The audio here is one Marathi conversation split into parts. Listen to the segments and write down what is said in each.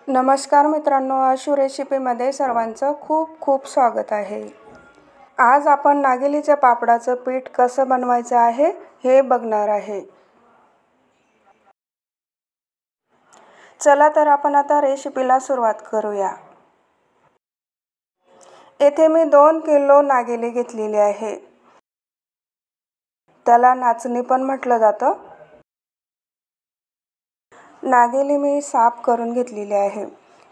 नमस्कार मित्रांनो, आशू रेसिपीमध्ये सर्वांचं खूप खूप स्वागत आहे। आज आपण नागलीच्या पापडाचं पीठ कसं बनवायचं आहे हे बघणार आहे। चला तर आपण आता रेसिपीला सुरुवात करूया। येथे मी 2 किलो नागली घेतलेली आहे। त्याला नाचणी पण म्हटलं जातं। नागली मी साफ करून घेतलेली आहे।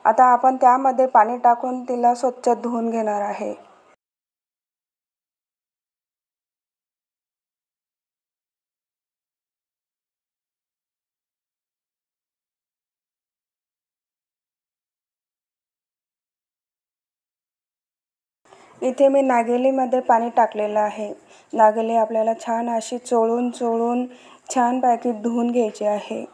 आता आपण त्यामध्ये पाणी टाकून तिला स्वच्छ धुवून घेणार आहे। इथे मी नागलीमध्ये पाणी टाकलेलं आहे। नागली आपल्याला छान अशी चोळून छान पैकी धुवून घ्यायची आहे।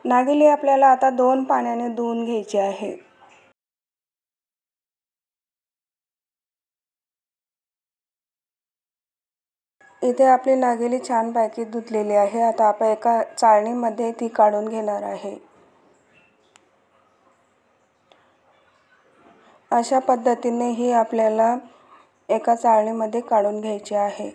नागली आपल्याला आता 2 पाण्याने धुवून घ्यायची आहे। इथे आपली नागली छान पैकी धुतलेली आहे। आता आपण एका चाळणीमध्ये ती काढून घेणार आहे। अशा पद्धतीने ही आपल्याला एका चाळणीमध्ये काढून घ्यायची आहे।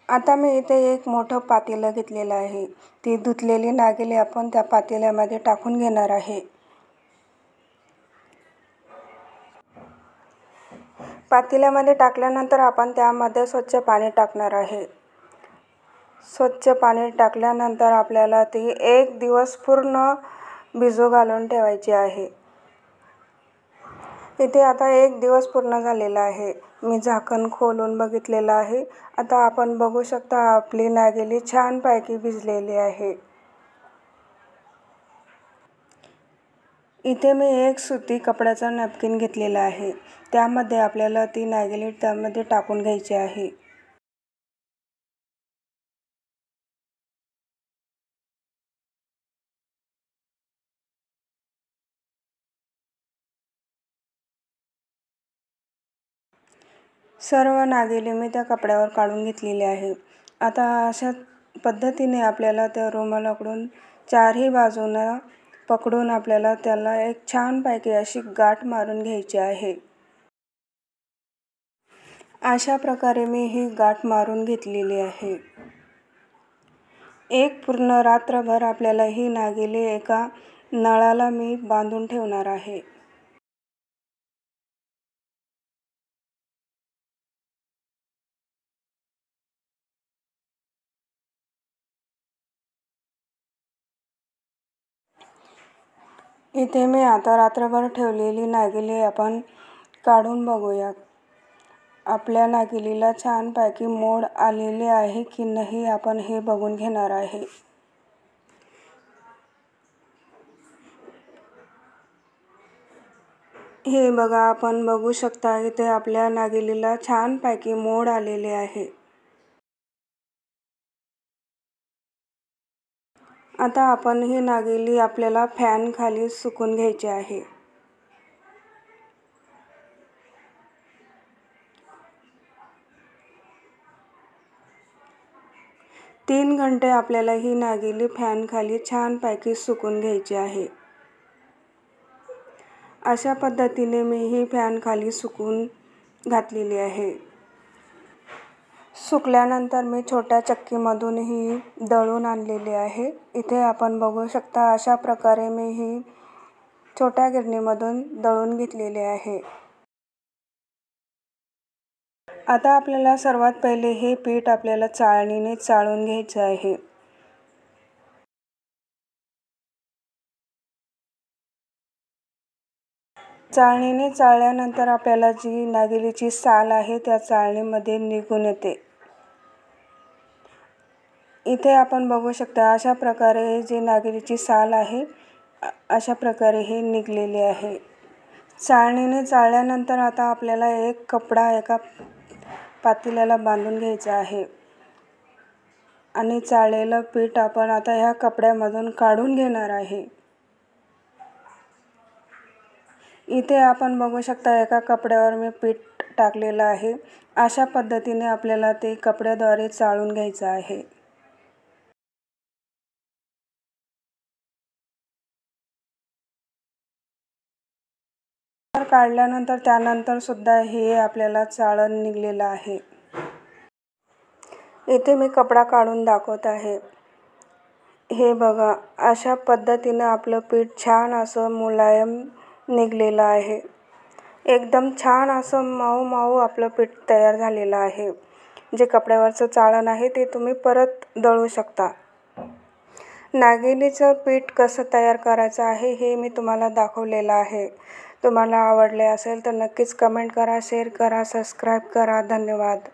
आता मी इथे एक मोठं पातेलं घेतलेलं आहे। ती धुतलेली नागली आपण त्या पातेल्यामध्ये टाकून घेणार आहे। पातेल्यामध्ये टाकल्यानंतर आपण त्यामध्ये स्वच्छ पाणी टाकणार आहे। स्वच्छ पाणी टाकल्यानंतर आपल्याला ती 1 दिवस पूर्ण भिजू घालून ठेवायची आहे। इथे आता 1 दिवस पूर्ण झालेला आहे। मी झाकण खोलून बघितलेलं आहे। आता आपण बघू शकता आपली नागली छान पैकी भिजलेली आहे। इथे मी एक सुती कपड्याचा नॅपकिन घेतलेला आहे। त्यामध्ये आपल्याला ती नागली त्यामध्ये टाकून घ्यायची आहे। सर्व नागली मी त्या कपड्यावर काढून घेतलेली आहे। आता अशा पद्धतीने आपल्याला त्या रुमालाकडून चारही बाजूने पकडून आपल्याला त्याला एक छान पैकी अशी गाठ मारून घ्यायची आहे। अशा प्रकारे मी ही गाठ मारून घेतलेली आहे। एक पूर्ण रात्रभर आपल्याला ही नागली एका नळाला मी बांधून ठेवणार आहे। इथे मी आता रात्रभर ठेवलेली नागली आपण काढून बघूया। आपल्या नागलीला छान पैकी मोड आलेले आहे की नाही आपण हे बघून घेणार आहे। हे बघा, आपण बघू शकता इथे आपल्या नागलीला छान पैकी मोड आलेले आहे। आता आपण ही नागली आपल्याला फॅन खाली सुकून घ्यायची आहे। 3 घंटे आपल्याला ही नागली फॅन खाली छान पैकी सुकून घ्यायची आहे। अशा पद्धतीने मी ही फॅन खाली सुकून घातलेली आहे। सुकल्यानंतर मी छोट्या चक्कीमधून ही दळून आणलेली आहे। इथे आपण बघू शकता अशा प्रकारे मी ही छोट्या गिरणीमधून दळून घेतलेली आहे। आता आपल्याला सर्वात पहिले हे पीठ आपल्याला चाळणीने चाळून घ्यायचे आहे। चाळणीने चाळल्यानंतर आपल्याला जी नागलीची साल आहे त्या चाळणीमध्ये निघून येते। इथे आपण बघू शकता अशा प्रकारे जी नागलीची साल आहे अशा प्रकारे हे निघलेले आहे। चाळणीने चाळल्यानंतर आता आपल्याला एक कपडा एका पातेल्याला बांधून घ्यायचा आहे आणि चाळलेलं पीठ आपण आता ह्या कपड्यामधून काढून घेणार आहे। इथे आपण बघू शकता एका कपड्यावर मी पीठ टाकलेलं आहे। अशा पद्धतीने आपल्याला ते कपड्याद्वारे चाळून घ्यायचं आहे। काढल्यानंतर त्यानंतर सुद्धा हे आपल्याला चाळण निघलेलं आहे। इथे मी कपडा काढून दाखवत आहे। हे बघा, अशा पद्धतीने आपलं पीठ छान असं मुलायम निघलेलं आहे। एकदम छान असं मऊ मऊ आपलं पीठ तयार झालेलं आहे। जे कपड्यावरचं चाळण आहे ते तुम्ही परत दळू शकता। नागलीचं पीठ कसं तयार करायचं आहे हे मी तुम्हाला दाखवलेलं आहे। तुम्हाला आवडले असेल तर नक्कीच कमेंट करा, शेअर करा, सबस्क्राईब करा। धन्यवाद।